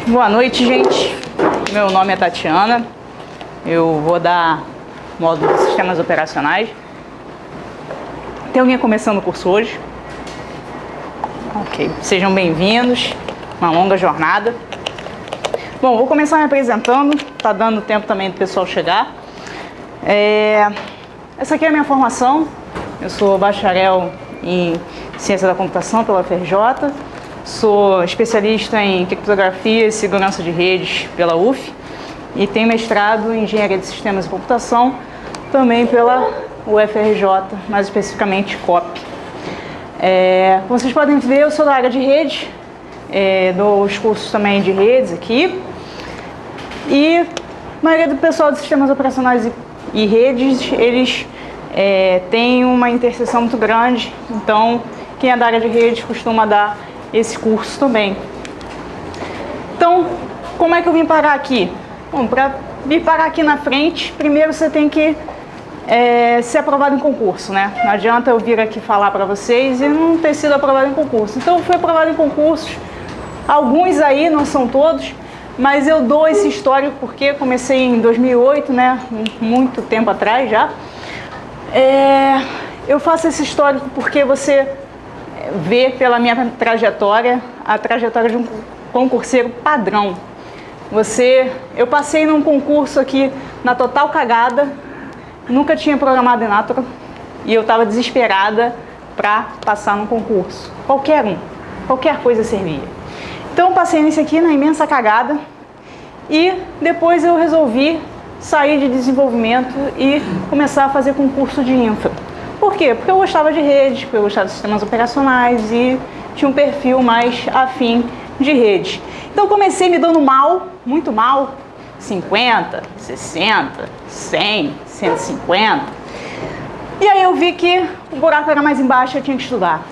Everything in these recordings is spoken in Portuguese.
Boa noite, gente. Meu nome é Tatiana. Eu vou dar módulo de sistemas operacionais. Tem alguém começando o curso hoje? Ok, sejam bem-vindos. Uma longa jornada. Bom, vou começar me apresentando. Tá dando tempo também do pessoal chegar. Essa aqui é a minha formação. Eu sou bacharel em Ciência da Computação pela UFRJ. Sou especialista em criptografia e segurança de redes pela UF e tenho mestrado em Engenharia de Sistemas e Computação também pela UFRJ, mais especificamente COP. Como vocês podem ver, eu sou da área de redes, dou os cursos também de redes aqui e a maioria do pessoal de sistemas operacionais e redes, eles têm uma interseção muito grande, então quem é da área de redes costuma dar esse curso também. Então, como é que eu vim parar aqui? Bom, para vir parar aqui na frente, primeiro você tem que ser aprovado em concurso, né? Não adianta eu vir aqui falar para vocês e não ter sido aprovado em concurso. Então, eu fui aprovado em concursos, alguns aí, não são todos, mas eu dou esse histórico porque comecei em 2008, né? Muito tempo atrás já. Eu faço esse histórico porque você ver pela minha trajetória, a trajetória de um concurseiro padrão. Eu passei num concurso aqui na total cagada, nunca tinha programado em Natron e eu estava desesperada para passar num concurso. Qualquer coisa servia. Então eu passei nesse aqui na imensa cagada e depois eu resolvi sair de desenvolvimento e começar a fazer concurso de infra. Por quê? Porque eu gostava de redes, porque eu gostava de sistemas operacionais e tinha um perfil mais afim de redes. Então comecei me dando mal, muito mal, 50, 60, 100, 150. E aí eu vi que o buraco era mais embaixo e eu tinha que estudar.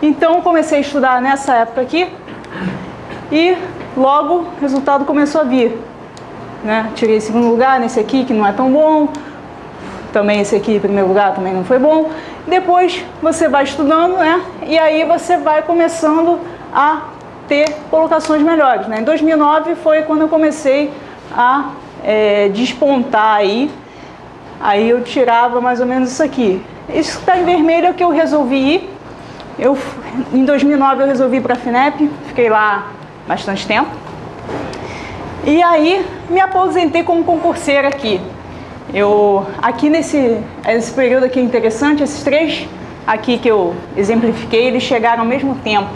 Então comecei a estudar nessa época aqui e logo o resultado começou a vir, né? Tirei segundo lugar nesse aqui que não é tão bom. Também esse aqui, em primeiro lugar, também não foi bom. Depois você vai estudando, né? E aí você vai começando a ter colocações melhores, né? Em 2009 foi quando eu comecei a despontar aí. Aí eu tirava mais ou menos isso aqui. Isso que está em vermelho é o que eu resolvi ir. Em 2009 eu resolvi ir para a FINEP, fiquei lá bastante tempo. E aí me aposentei como concurseira aqui. Aqui nesse período aqui é interessante, esses três aqui que eu exemplifiquei, eles chegaram ao mesmo tempo.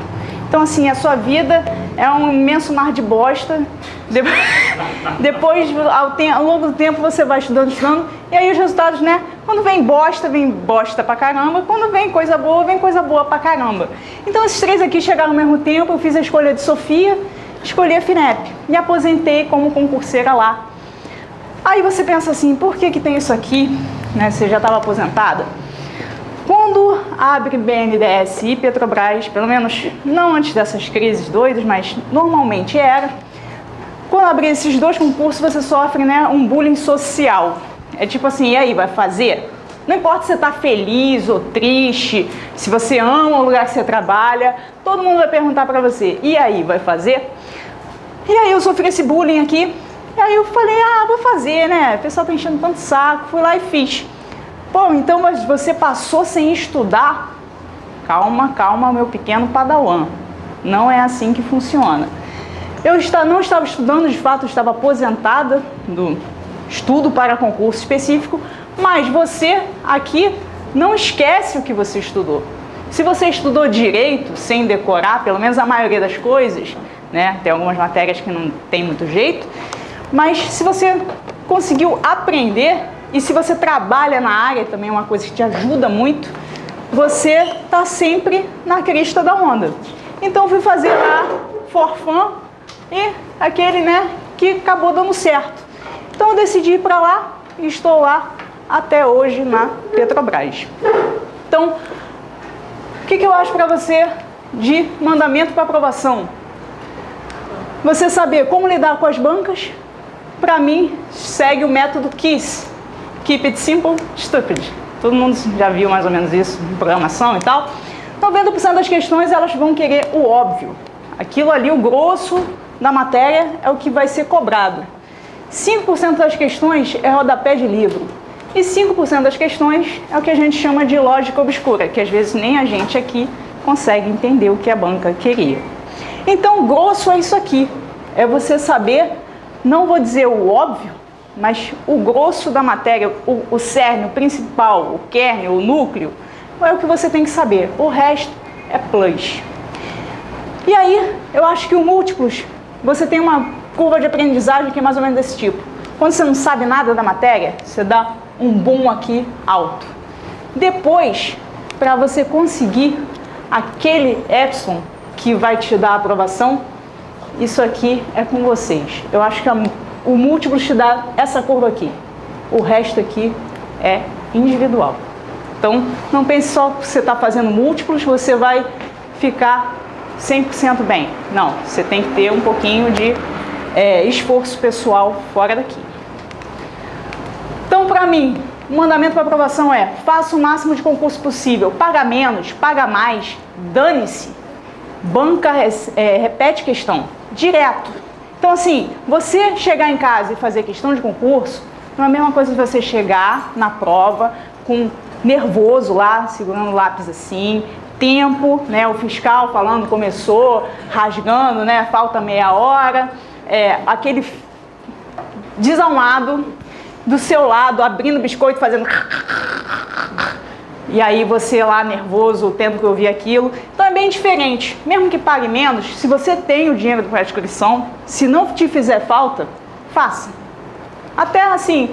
Então assim, a sua vida é um imenso mar de bosta. Depois, ao longo do tempo, você vai estudando, e aí os resultados, né? Quando vem bosta pra caramba. Quando vem coisa boa pra caramba. Então esses três aqui chegaram ao mesmo tempo, eu fiz a escolha de Sofia, escolhi a FINEP, me aposentei como concurseira lá. Aí você pensa assim, por que tem isso aqui, né? Você já estava aposentada? Quando abre BNDES e Petrobras, pelo menos não antes dessas crises doidas, mas normalmente era, quando abrir esses dois concursos você sofre, né, um bullying social. É tipo assim, e aí, vai fazer? Não importa se você está feliz ou triste, se você ama o lugar que você trabalha, todo mundo vai perguntar para você, e aí, vai fazer? E aí eu sofri esse bullying aqui. E aí eu falei, vou fazer, né? O pessoal tá enchendo tanto saco, fui lá e fiz. Pô, então mas você passou sem estudar? Calma, meu pequeno padawan. Não é assim que funciona. Eu não estava estudando, de fato, eu estava aposentada do estudo para concurso específico, mas você aqui não esquece o que você estudou. Se você estudou direito sem decorar, pelo menos a maioria das coisas, né? Tem algumas matérias que não tem muito jeito, mas se você conseguiu aprender e se você trabalha na área, também é uma coisa que te ajuda muito, você está sempre na crista da onda. Então fui fazer a for fun e aquele, né, que acabou dando certo. Então eu decidi ir para lá e estou lá até hoje na Petrobras. Então, o que eu acho para você de mandamento para aprovação? Você saber como lidar com as bancas, para mim, segue o método KISS. Keep it simple, stupid. Todo mundo já viu mais ou menos isso em programação e tal. 90% das questões elas vão querer o óbvio. Aquilo ali, o grosso da matéria é o que vai ser cobrado. 5% das questões é rodapé de livro. E 5% das questões é o que a gente chama de lógica obscura, que às vezes nem a gente aqui consegue entender o que a banca queria. Então, o grosso é isso aqui. É você saber, não vou dizer o óbvio, mas o grosso da matéria, o cerne, o principal, o kernel, o núcleo, é o que você tem que saber. O resto é plus. E aí, eu acho que o múltiplos, você tem uma curva de aprendizagem que é mais ou menos desse tipo. Quando você não sabe nada da matéria, você dá um boom aqui alto. Depois, para você conseguir aquele epsilon que vai te dar a aprovação, isso aqui é com vocês. Eu acho que o múltiplo te dá essa curva aqui. O resto aqui é individual. Então, não pense só que você está fazendo múltiplos, você vai ficar 100% bem. Não, você tem que ter um pouquinho de esforço pessoal fora daqui. Então, para mim, o mandamento para aprovação é: faça o máximo de concurso possível, paga menos, paga mais, dane-se, banca, repete questão, direto. Então, assim, você chegar em casa e fazer questão de concurso não é a mesma coisa que você chegar na prova com nervoso lá, segurando o lápis assim, tempo, né, o fiscal falando começou, rasgando, né, falta meia hora, aquele desalmado do seu lado, abrindo biscoito, fazendo... E aí você lá nervoso, tendo que ouvir aquilo. Então é bem diferente. Mesmo que pague menos, se você tem o dinheiro para a inscrição, se não te fizer falta, faça. Até assim,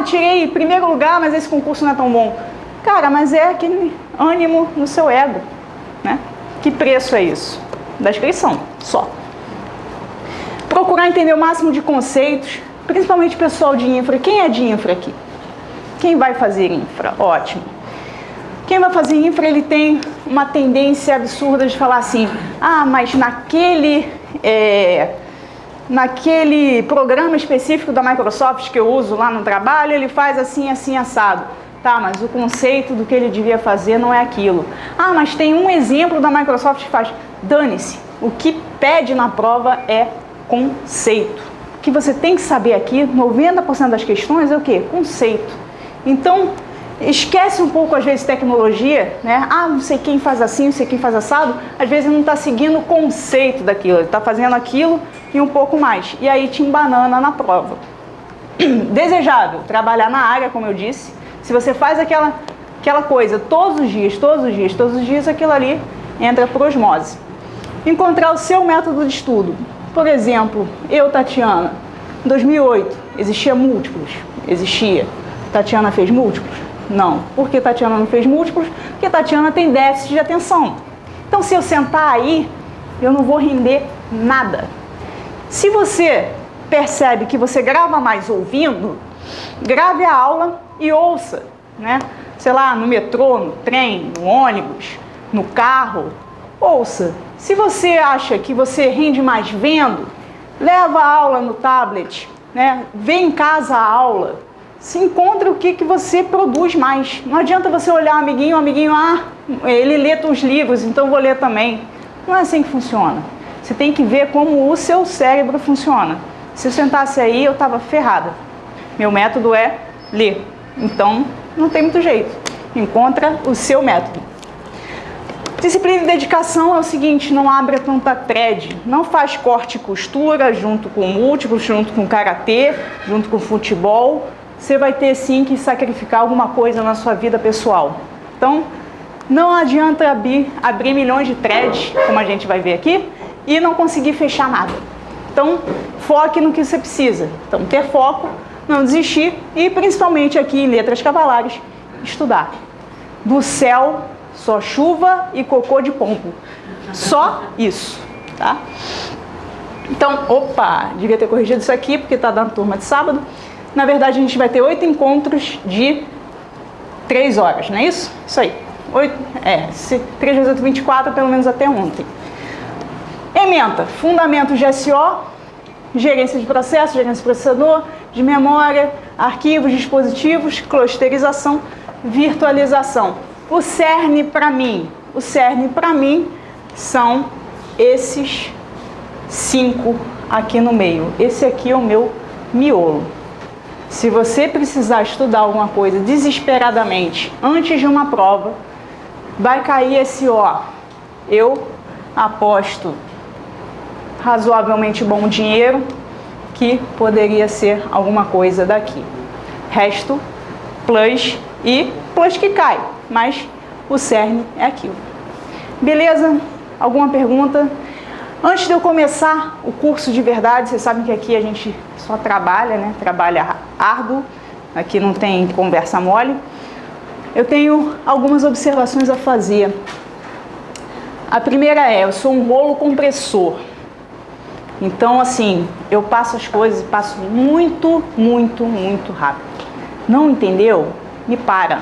tirei primeiro lugar, mas esse concurso não é tão bom. Cara, mas é aquele ânimo no seu ego, né? Que preço é isso? Da inscrição, só. Procurar entender o máximo de conceitos, principalmente pessoal de infra. Quem é de infra aqui? Quem vai fazer infra? Ótimo. Quem vai fazer infra, ele tem uma tendência absurda de falar assim: mas naquele programa específico da Microsoft que eu uso lá no trabalho, ele faz assim, assim, assado. Tá, mas o conceito do que ele devia fazer não é aquilo. Mas tem um exemplo da Microsoft que faz. Dane-se. O que pede na prova é conceito. O que você tem que saber aqui, 90% das questões é o quê? Conceito. Então, esquece um pouco, às vezes, tecnologia, né? Não sei quem faz assim, não sei quem faz assado. Às vezes ele não está seguindo o conceito daquilo, ele está fazendo aquilo e um pouco mais. E aí te embanana na prova. Desejável, trabalhar na área, como eu disse. Se você faz aquela coisa todos os dias, aquilo ali entra por osmose. Encontrar o seu método de estudo. Por exemplo, eu, Tatiana, em 2008, existia múltiplos? Existia. Tatiana fez múltiplos? Não. Por que Tatiana não fez múltiplos? Porque Tatiana tem déficit de atenção. Então, se eu sentar aí, eu não vou render nada. Se você percebe que você grava mais ouvindo, grave a aula e ouça, né? Sei lá, no metrô, no trem, no ônibus, no carro, ouça. Se você acha que você rende mais vendo, leva a aula no tablet, né? Vê em casa a aula, se encontra o que você produz mais. Não adianta você olhar o amiguinho, ele lê os livros, então eu vou ler também. Não é assim que funciona. Você tem que ver como o seu cérebro funciona. Se eu sentasse aí, eu estava ferrada. Meu método é ler. Então, não tem muito jeito. Encontra o seu método. Disciplina e dedicação é o seguinte: não abre tanta thread. Não faz corte e costura junto com múltiplos, junto com karatê, junto com futebol. Você vai ter sim que sacrificar alguma coisa na sua vida pessoal. Então, não adianta abrir milhões de threads, como a gente vai ver aqui, e não conseguir fechar nada. Então, foque no que você precisa. Então, ter foco, não desistir e, principalmente aqui em letras cavalares, estudar. Do céu, só chuva e cocô de pombo. Só isso, tá? Então, devia ter corrigido isso aqui, porque está dando turma de sábado. Na verdade, a gente vai ter 8 encontros de 3 horas, não é isso? Isso aí. 3 vezes 8, 24, pelo menos até ontem. Ementa, fundamentos de SO, gerência de processo, gerência de processador, de memória, arquivos, dispositivos, clusterização, virtualização. O cerne para mim são esses 5 aqui no meio. Esse aqui é o meu miolo. Se você precisar estudar alguma coisa desesperadamente antes de uma prova, vai cair esse ó. Eu aposto razoavelmente bom dinheiro que poderia ser alguma coisa daqui. Resto, plus e plus que cai, mas o cerne é aquilo. Beleza? Alguma pergunta? Antes de eu começar o curso de verdade, vocês sabem que aqui a gente só trabalha, né? Trabalha árduo, aqui não tem conversa mole. Eu tenho algumas observações a fazer. A primeira é, eu sou um rolo compressor. Então, assim, eu passo as coisas e passo muito rápido. Não entendeu? Me para.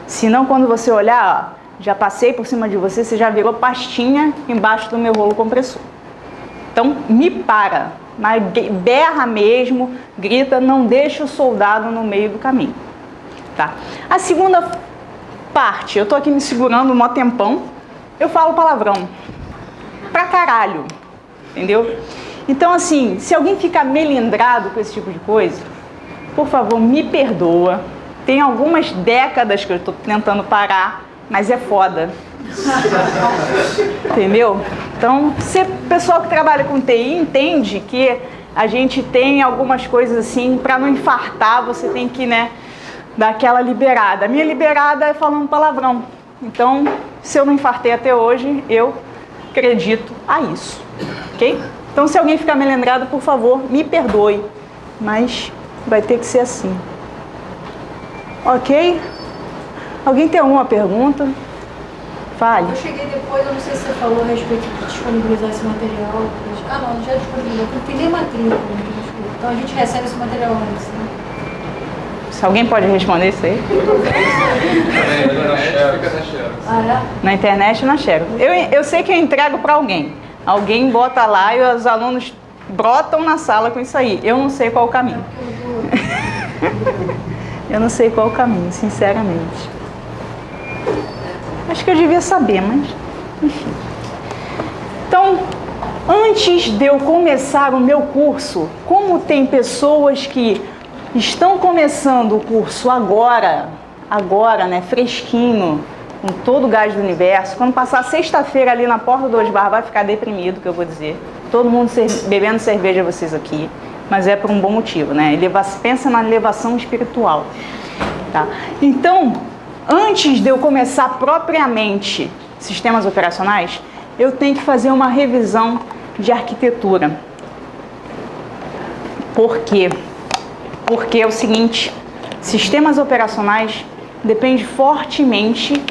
Senão, quando você olhar, ó, já passei por cima de você, você já virou pastinha embaixo do meu rolo compressor. Então, me para. Mas berra mesmo, grita, não deixa o soldado no meio do caminho. Tá? A segunda parte, eu tô aqui me segurando um mó tempão, eu falo palavrão. Pra caralho. Entendeu? Então, assim, se alguém ficar melindrado com esse tipo de coisa, por favor, me perdoa. Tem algumas décadas que eu estou tentando parar, mas é foda. Entendeu? Então, se o pessoal que trabalha com TI entende que a gente tem algumas coisas assim, para não infartar, você tem que, né, dar aquela liberada. A minha liberada é falando palavrão. Então, se eu não infartei até hoje, eu acredito a isso. Ok? Então, se alguém ficar melindrado, por favor, me perdoe. Mas vai ter que ser assim. Ok? Alguém tem alguma pergunta? Fale. Eu cheguei depois, eu não sei se você falou a respeito de disponibilizar esse material. Ah, não, já disponibilizou. Não tem nem matrícula. Então a gente recebe esse material antes, né? Se alguém pode responder isso aí? Na internet ou na Xerox? Eu sei que eu entrego para alguém. Alguém bota lá e os alunos brotam na sala com isso aí. Eu não sei qual o caminho. Eu não sei qual o caminho, sinceramente. Acho que eu devia saber, mas enfim. Então, antes de eu começar o meu curso, como tem pessoas que estão começando o curso agora, né, fresquinho, com todo o gás do universo, quando passar sexta-feira ali na porta do Osbar, vai ficar deprimido, que eu vou dizer. Todo mundo bebendo cerveja, vocês aqui, mas é por um bom motivo, né? Pensa na elevação espiritual, tá? Então, antes de eu começar propriamente sistemas operacionais, eu tenho que fazer uma revisão de arquitetura. Por quê? Porque é o seguinte, sistemas operacionais depende fortemente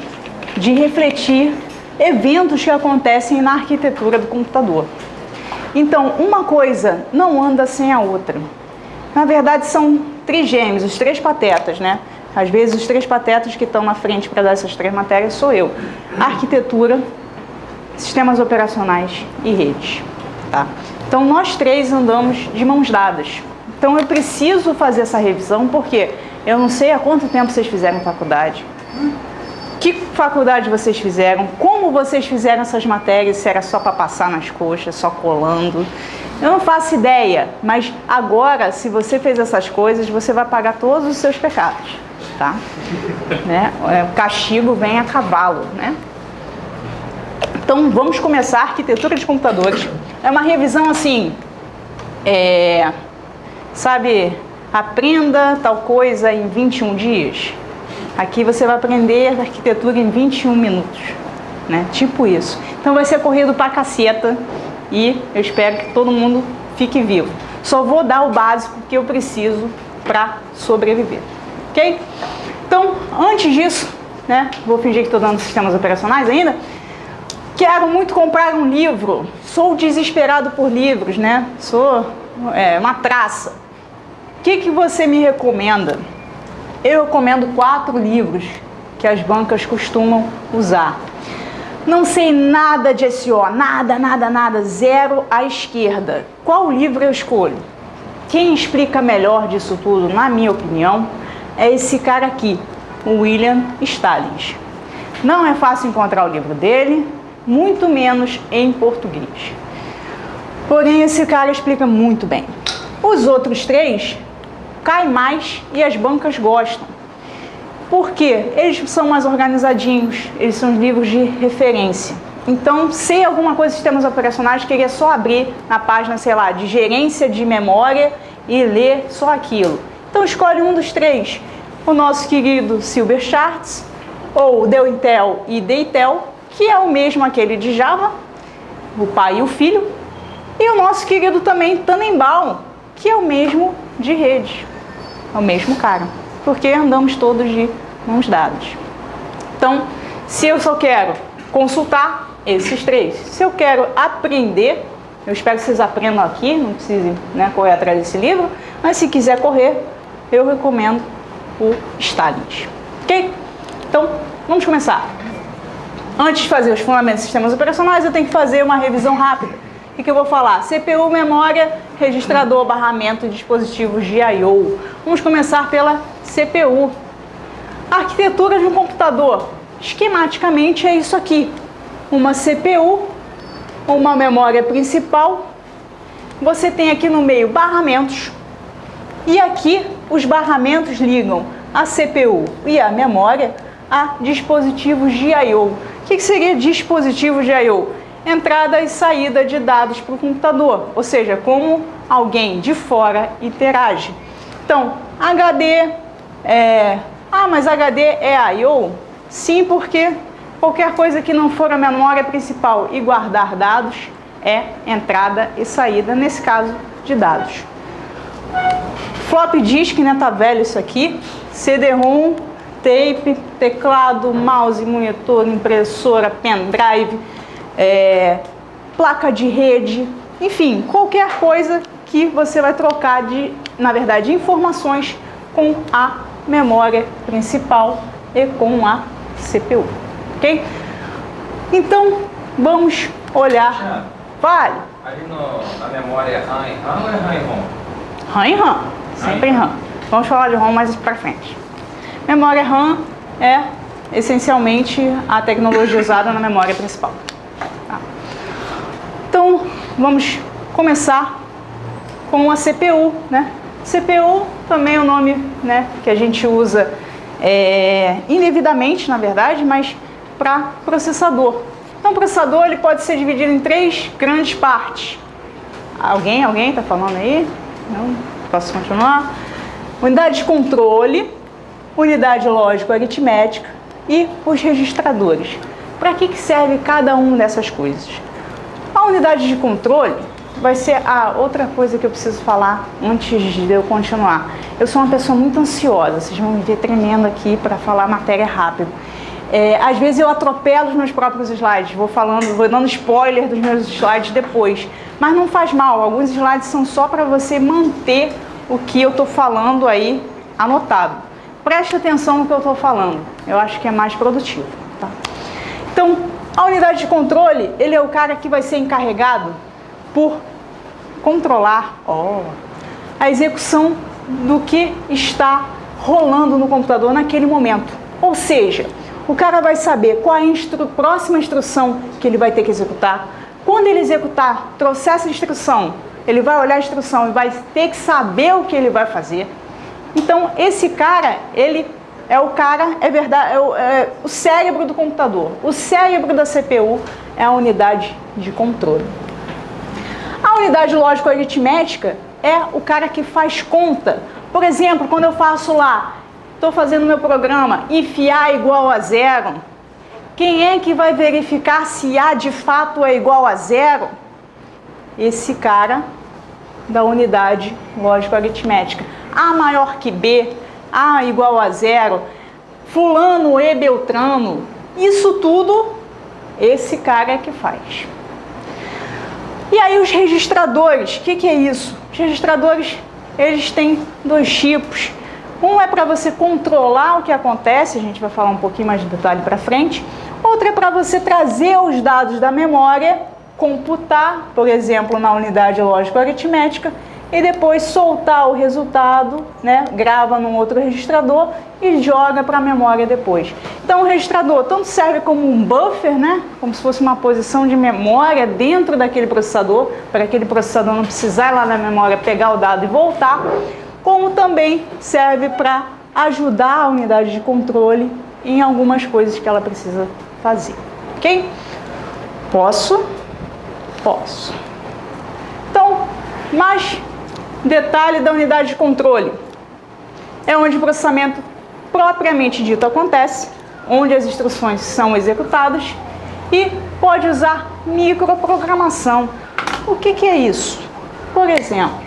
de refletir eventos que acontecem na arquitetura do computador. Então, uma coisa não anda sem a outra. Na verdade, são trigêmeos, os três patetas, né? Às vezes, os três patetas que estão na frente para dar essas três matérias sou eu. Arquitetura, sistemas operacionais e redes. Tá? Então, nós três andamos de mãos dadas. Então, eu preciso fazer essa revisão porque eu não sei há quanto tempo vocês fizeram faculdade. Que faculdade vocês fizeram? Como vocês fizeram essas matérias? Se era só para passar nas coxas, só colando? Eu não faço ideia, mas agora, se você fez essas coisas, você vai pagar todos os seus pecados, tá? Né? O castigo vem a cavalo, né? Então, vamos começar a arquitetura de computadores. É uma revisão assim, sabe, aprenda tal coisa em 21 dias. Aqui você vai aprender arquitetura em 21 minutos, né? Tipo isso. Então vai ser corrido pra caceta e eu espero que todo mundo fique vivo. Só vou dar o básico que eu preciso para sobreviver, ok? Então, antes disso, né? Vou fingir que estou dando sistemas operacionais ainda. Quero muito comprar um livro. Sou desesperado por livros, né? Sou uma traça. O que você me recomenda? Eu recomendo 4 livros que as bancas costumam usar. Não sei nada de SEO, nada, zero à esquerda. Qual livro eu escolho? Quem explica melhor disso tudo, na minha opinião, é esse cara aqui, o William Stallings. Não é fácil encontrar o livro dele, muito menos em português. Porém, esse cara explica muito bem. Os outros 3 caem mais e as bancas gostam. Por quê? Eles são mais organizadinhos, eles são livros de referência. Então, sei alguma coisa de sistemas operacionais, queria só abrir na página, sei lá, de gerência de memória e ler só aquilo. Então, escolhe um dos 3. O nosso querido Silber Charts, ou Deuintel e Deitel, que é o mesmo aquele de Java, o pai e o filho, e o nosso querido também Tannenbaum, que é o mesmo de rede, é o mesmo cara, porque andamos todos de mãos dadas. Então, se eu só quero consultar esses 3, se eu quero aprender, eu espero que vocês aprendam aqui, não precisem, né, correr atrás desse livro, mas se quiser correr, eu recomendo o Stallings. Ok? Então, vamos começar. Antes de fazer os fundamentos de sistemas operacionais, eu tenho que fazer uma revisão rápida. O que eu vou falar? CPU, memória, registrador, barramento e dispositivos de I/O. Vamos começar pela CPU. A arquitetura de um computador. Esquematicamente é isso aqui. Uma CPU, uma memória principal. Você tem aqui no meio barramentos. E aqui os barramentos ligam a CPU e a memória a dispositivos de I/O. O que seria dispositivos de I/O? Entrada e saída de dados para o computador, ou seja, como alguém de fora interage. Então, HD mas HD é I/O? Sim, porque qualquer coisa que não for a memória principal e guardar dados é entrada e saída, nesse caso, de dados. Floppy disk, né, tá velho isso aqui, CD-ROM, tape, teclado, mouse, monitor, impressora, pendrive, placa de rede, enfim, qualquer coisa que você vai trocar na verdade, informações com a memória principal e com a CPU, ok? Então, vamos olhar. Vale. Ali na memória é RAM e RAM ou é RAM e ROM? RAM e RAM, sempre RAM. Vamos falar de ROM mais pra frente. Memória RAM é essencialmente a tecnologia usada na memória principal. Tá. Então, vamos começar com a CPU, né? CPU também é o nome, né, que a gente usa indevidamente, na verdade, mas para processador. Então, o processador ele pode ser dividido em 3 grandes partes. Alguém está falando aí? Não? Posso continuar? Unidade de controle, unidade lógico-aritmética e os registradores. Para que serve cada uma dessas coisas? A unidade de controle vai ser a outra coisa que eu preciso falar antes de eu continuar. Eu sou uma pessoa muito ansiosa, vocês vão me ver tremendo aqui para falar matéria rápido. Às vezes eu atropelo os meus próprios slides, vou dando spoiler dos meus slides depois, mas não faz mal, alguns slides são só para você manter o que eu estou falando aí anotado. Preste atenção no que eu estou falando, eu acho que é mais produtivo. Tá? Então, a unidade de controle, ele é o cara que vai ser encarregado por controlar a execução do que está rolando no computador naquele momento. Ou seja, o cara vai saber qual é a próxima instrução que ele vai ter que executar. Quando ele executar, trouxer essa instrução, ele vai olhar a instrução e vai ter que saber o que ele vai fazer. Então, esse cara, ele é o cara, é o cérebro do computador. O cérebro da CPU é a unidade de controle. A unidade lógico-aritmética é o cara que faz conta. Por exemplo, quando eu faço lá, estou fazendo meu programa, if A igual a 0, quem é que vai verificar se A de fato é igual a 0? Esse cara da unidade lógico-aritmética. A maior que B, A igual a 0, fulano e beltrano, isso tudo, esse cara é que faz. E aí os registradores, o que é isso? Os registradores, eles têm 2 tipos. Um é para você controlar o que acontece, a gente vai falar um pouquinho mais de detalhe para frente. Outro é para você trazer os dados da memória, computar, por exemplo, na unidade lógico-aritmética, e depois soltar o resultado, né? Grava num outro registrador e joga para a memória depois. Então o registrador tanto serve como um buffer, né? Como se fosse uma posição de memória dentro daquele processador, para aquele processador não precisar ir lá na memória pegar o dado e voltar, como também serve para ajudar a unidade de controle em algumas coisas que ela precisa fazer, ok? Posso? Posso. Então, mais detalhe da unidade de controle. É onde o processamento propriamente dito acontece, onde as instruções são executadas e pode usar microprogramação. O que é isso? Por exemplo,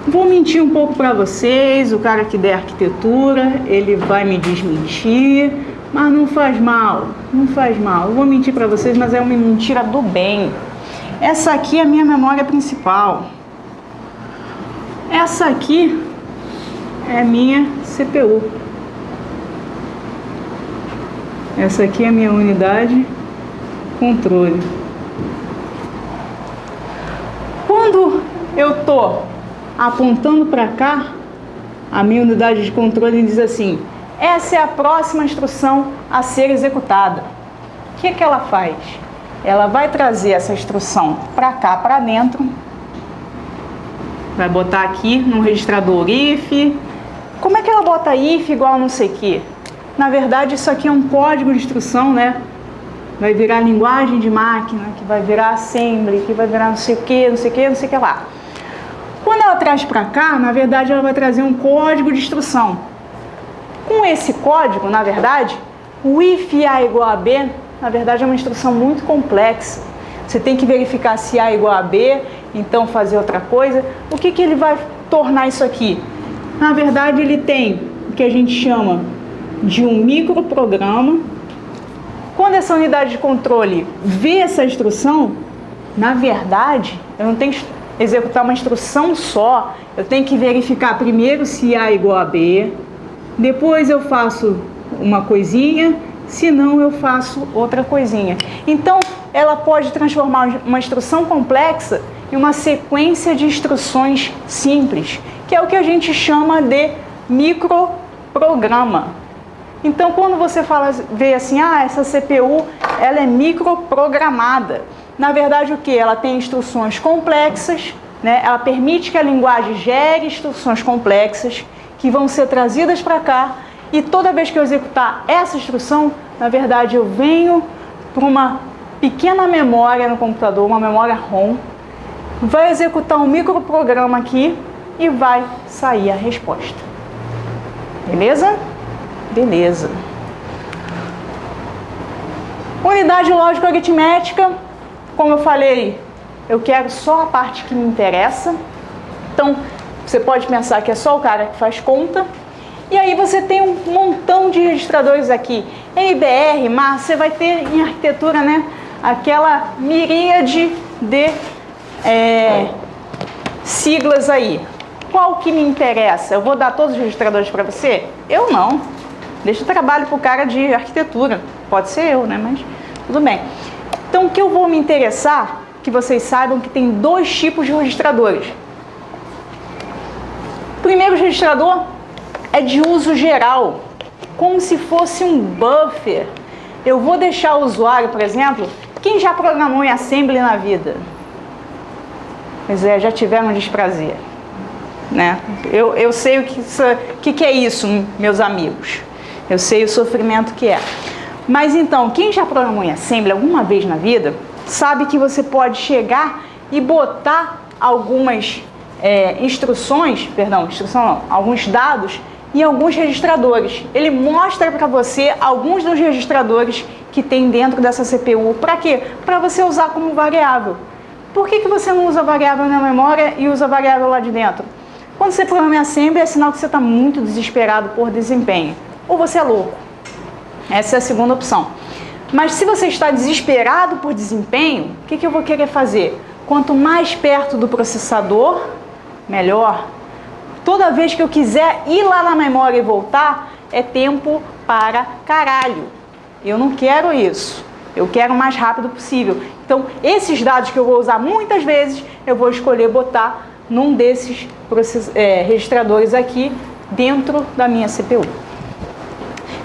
vou mentir um pouco para vocês, o cara que der arquitetura, ele vai me desmentir, mas não faz mal, não faz mal. Eu vou mentir para vocês, mas é uma mentira do bem. Essa aqui é a minha memória principal. Essa aqui é a minha CPU. Essa aqui é a minha unidade controle. Quando eu estou apontando para cá, a minha unidade de controle diz assim: essa é a próxima instrução a ser executada. O que ela faz? Ela vai trazer essa instrução para cá, para dentro. Vai botar aqui no registrador if. Como é que ela bota if igual não sei o que? Na verdade, isso aqui é um código de instrução, né? Vai virar linguagem de máquina, que vai virar assembly, que vai virar não sei o que, não sei o que, não sei o que lá. Quando ela traz para cá, na verdade, ela vai trazer um código de instrução. Com esse código, na verdade, o if A igual a B, na verdade, é uma instrução muito complexa. Você tem que verificar se A igual a B, então fazer outra coisa. O que ele vai tornar isso aqui? Na verdade, ele tem o que a gente chama de um microprograma. Quando essa unidade de controle vê essa instrução, na verdade, eu não tenho que executar uma instrução só, eu tenho que verificar primeiro se A igual a B, depois eu faço uma coisinha, se não eu faço outra coisinha. Então, ela pode transformar uma instrução complexa em uma sequência de instruções simples, que é o que a gente chama de microprograma. Então, quando você vê assim, essa CPU, ela é microprogramada. Na verdade, o que? Ela tem instruções complexas, né? Ela permite que a linguagem gere instruções complexas que vão ser trazidas para cá, e toda vez que eu executar essa instrução, na verdade, eu venho para uma pequena memória no computador, uma memória ROM, vai executar um microprograma aqui e vai sair a resposta. Beleza? Beleza. Unidade lógico-aritmética, como eu falei, eu quero só a parte que me interessa. Então, você pode pensar que é só o cara que faz conta. E aí você tem um montão de registradores aqui. MBR, mas você vai ter em arquitetura, né, aquela miríade de siglas aí. Qual que me interessa? Eu vou dar todos os registradores para você? Eu não. Deixa o trabalho para o cara de arquitetura. Pode ser eu, né? Mas tudo bem. Então, o que eu vou me interessar, que vocês saibam que tem dois tipos de registradores. O primeiro registrador é de uso geral, como se fosse um buffer. Eu vou deixar o usuário, por exemplo, quem já programou em Assembly na vida? Pois é, já tiveram um desprazer, né? Eu sei o que é isso, meus amigos. Eu sei o sofrimento que é. Mas então, quem já programou em Assembly alguma vez na vida, sabe que você pode chegar e botar algumas alguns dados em alguns registradores. Ele mostra para você alguns dos registradores que tem dentro dessa CPU. Para quê? Para você usar como variável. Por que você não usa variável na memória e usa variável lá de dentro? Quando você programa em Assembly, é sinal que você está muito desesperado por desempenho. Ou você é louco. Essa é a segunda opção. Mas se você está desesperado por desempenho, o que eu vou querer fazer? Quanto mais perto do processador, melhor. Toda vez que eu quiser ir lá na memória e voltar, é tempo para caralho. Eu não quero isso. Eu quero o mais rápido possível. Então, esses dados que eu vou usar muitas vezes, eu vou escolher botar num desses registradores aqui dentro da minha CPU.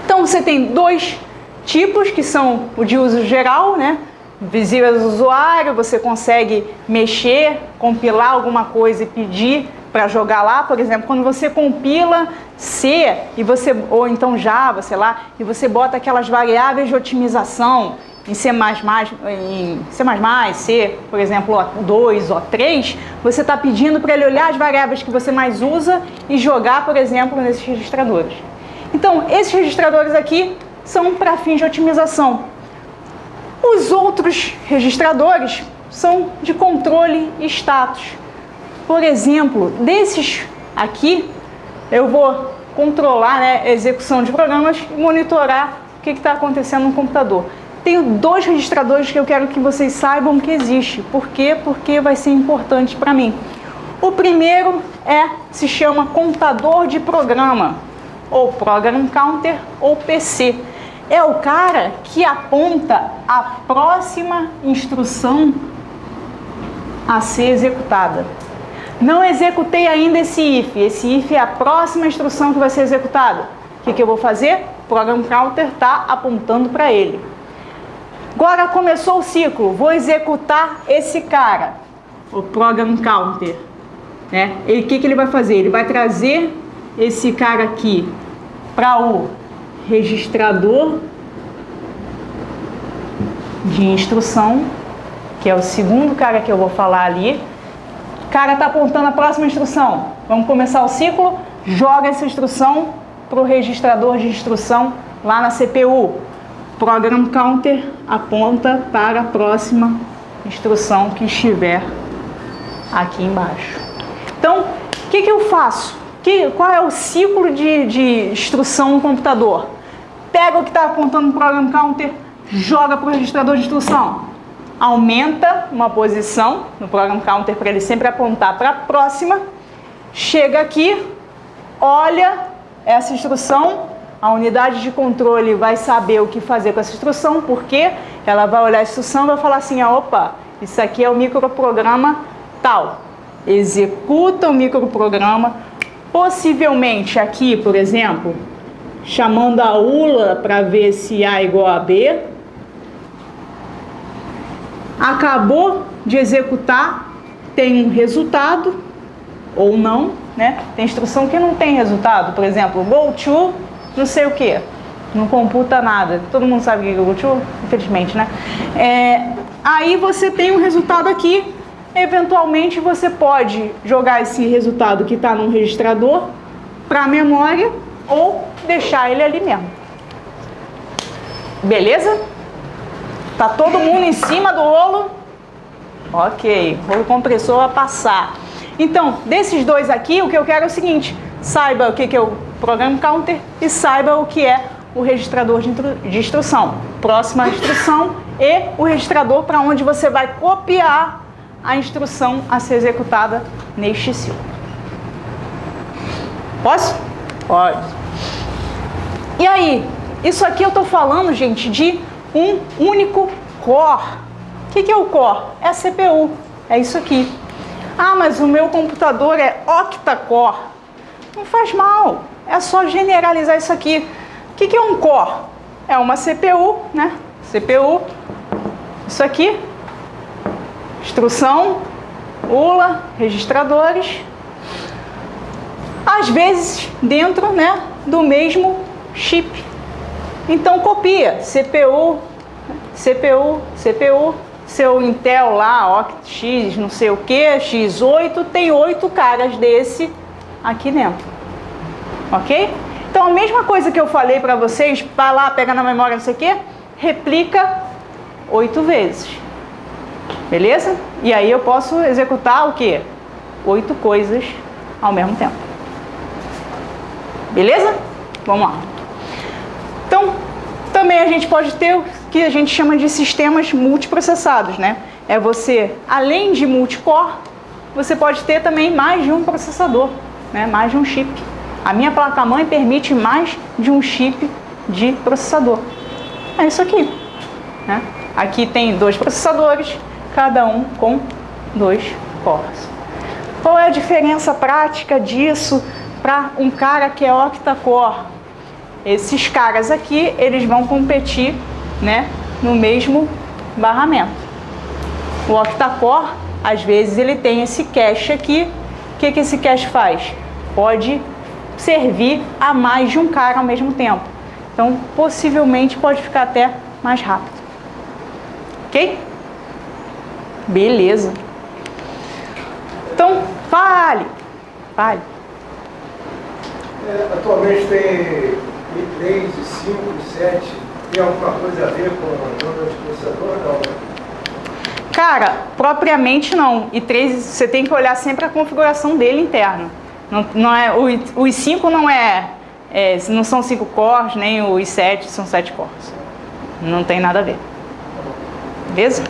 Então você tem dois tipos que são o de uso geral, né? Visível ao usuário, você consegue mexer, compilar alguma coisa e pedir para jogar lá. Por exemplo, quando você compila C e você, ou então Java, sei lá, e você bota aquelas variáveis de otimização em C++, C, por exemplo, O2, O3, você está pedindo para ele olhar as variáveis que você mais usa e jogar, por exemplo, nesses registradores. Então, esses registradores aqui são para fins de otimização. Os outros registradores são de controle e status. Por exemplo, desses aqui, eu vou controlar, né, a execução de programas e monitorar o que está acontecendo no computador. Tenho dois registradores que eu quero que vocês saibam que existe. Por quê? Porque vai ser importante para mim. O primeiro se chama contador de programa, ou Program Counter, ou PC. É o cara que aponta a próxima instrução a ser executada. Não executei ainda esse if. Esse if é a próxima instrução que vai ser executada. O que eu vou fazer? O Program Counter está apontando para ele. Agora começou o ciclo, vou executar esse cara, o Program Counter. Né? O que ele vai fazer? Ele vai trazer esse cara aqui para o registrador de instrução, que é o segundo cara que eu vou falar ali. O cara está apontando a próxima instrução. Vamos começar o ciclo, joga essa instrução para o registrador de instrução lá na CPU. Program Counter aponta para a próxima instrução que estiver aqui embaixo. Então, o que eu faço? Qual é o ciclo de instrução no computador? Pega o que está apontando no Program Counter, joga para o registrador de instrução. Aumenta uma posição no Program Counter para ele sempre apontar para a próxima. Chega aqui, olha essa instrução. A unidade de controle vai saber o que fazer com essa instrução, porque ela vai olhar a instrução e vai falar assim, opa, isso aqui é o microprograma tal. Executa o microprograma, possivelmente aqui, por exemplo, chamando a ULA para ver se A é igual a B. Acabou de executar, tem um resultado, ou não, né? Tem instrução que não tem resultado, por exemplo, go to não sei o que, não computa nada. Todo mundo sabe o que é go to? Infelizmente, né? Aí você tem um resultado aqui. Eventualmente você pode jogar esse resultado que está no registrador para a memória ou deixar ele ali mesmo. Beleza? Tá todo mundo em cima do rolo? Ok, rolo compressor a passar. Então, desses dois aqui, o que eu quero é o seguinte: saiba o que é o Program Counter e saiba o que é o registrador de instrução. Próxima instrução e o registrador para onde você vai copiar a instrução a ser executada neste ciclo. Posso? Pode. E aí, isso aqui eu estou falando, gente, de um único core. O que é o core? É a CPU. É isso aqui. Ah, mas o meu computador é octa-core. Não faz mal. É só generalizar isso aqui. O que é um core? É uma CPU, né? CPU. Isso aqui. Instrução, ULA, registradores. Às vezes dentro, né, do mesmo chip. Então copia CPU, CPU, CPU. Seu Intel lá, Oct-X, não sei o que, X8, tem 8 caras desse aqui dentro. Ok? Então a mesma coisa que eu falei para vocês, vai lá, pega na memória, não sei o que, replica 8 vezes. Beleza? E aí eu posso executar o quê? 8 coisas ao mesmo tempo. Beleza? Vamos lá. Então, também a gente pode ter o que a gente chama de sistemas multiprocessados, né? É você, além de multicore, você pode ter também mais de um processador, né? Mais de um chip. A minha placa-mãe permite mais de um chip de processador. É isso aqui, né? Aqui tem 2 processadores, cada um com 2 cores. Qual é a diferença prática disso para um cara que é octa-core? Esses caras aqui, eles vão competir, né, no mesmo barramento. O octa-core, às vezes, ele tem esse cache aqui. O que esse cache faz? Pode servir a mais de um cara ao mesmo tempo. Então, possivelmente, pode ficar até mais rápido. Ok? Beleza. Então, fale. Atualmente tem i3, i5, i7. Tem alguma coisa a ver com o número de processador? Não, né? Cara, propriamente não. i3, você tem que olhar sempre a configuração dele interna. Não é, o i5 não são 5 cores, nem o i7 são 7 cores. Não tem nada a ver. Beleza?